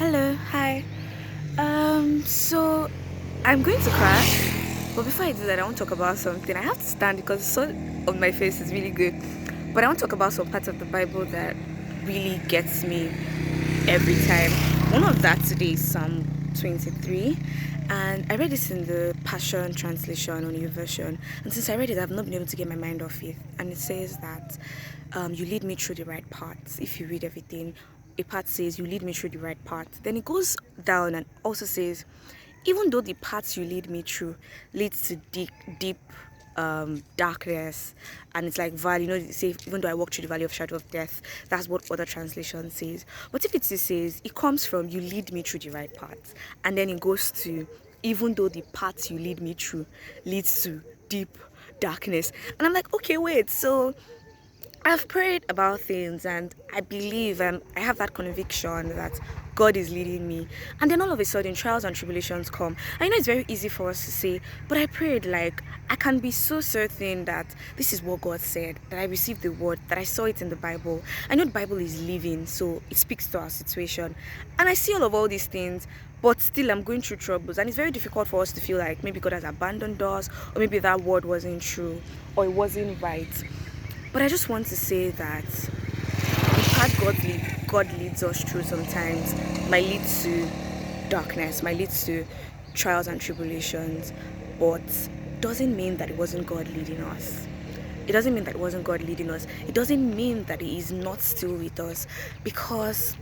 Hello, hi. So I'm going to class, but before I do that, I want to talk about something. I have to stand because the sun on my face is really good. But I want to talk about some parts of the Bible that really gets me every time. One of that today is Psalm 23, and I read this in the Passion Translation on your version. And since I read it, I've not been able to get my mind off it. And it says that you lead me through the right paths. If you read everything, a part says you lead me through the right path. Then it goes down and also says, even though the paths you lead me through leads to deep darkness, and it's like valley, they say even though I walk through the valley of shadow of death, that's what other translation says. But if it says it comes from you lead me through the right path, and then it goes to even though the paths you lead me through leads to deep darkness, and I'm like, okay, wait, so I've prayed about things and I believe I have that conviction that God is leading me. And then all of a sudden, trials and tribulations come. I know it's very easy for us to say, but I prayed like I can be so certain that this is what God said, that I received the word, that I saw it in the Bible. I know the Bible is living, so it speaks to our situation. And I see all these things, but still I'm going through troubles. And it's very difficult for us to feel like maybe God has abandoned us, or maybe that word wasn't true, or it wasn't right. But I just want to say that the path God leads us through sometimes might lead to darkness, might lead to trials and tribulations, but doesn't mean that it wasn't God leading us. It doesn't mean that it wasn't God leading us. It doesn't mean that He is not still with us, because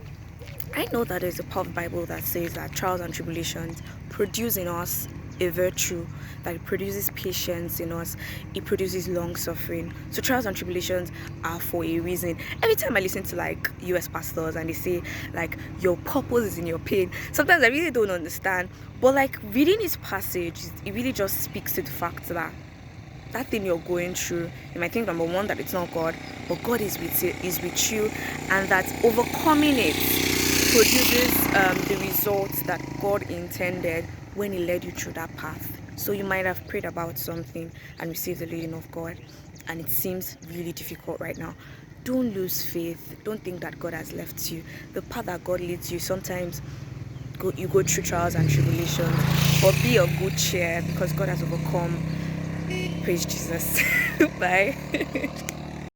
I know that there's a part of the Bible that says that trials and tribulations produce in us a virtue, that it produces patience in us, it produces long suffering. So trials and tribulations are for a reason. Every time I listen to like US pastors and they say like your purpose is in your pain, sometimes I really don't understand. But like reading this passage, it really just speaks to the fact that that thing you're going through, you might think number one that it's not God, but God is with you, and that overcoming it produces the results that God intended when He led you through that path. So you might have prayed about something and received the leading of God, and it seems really difficult right now. Don't lose faith. Don't think that God has left you. The path that God leads you, sometimes you go through trials and tribulations, but be of good cheer because God has overcome. Praise Jesus. Bye.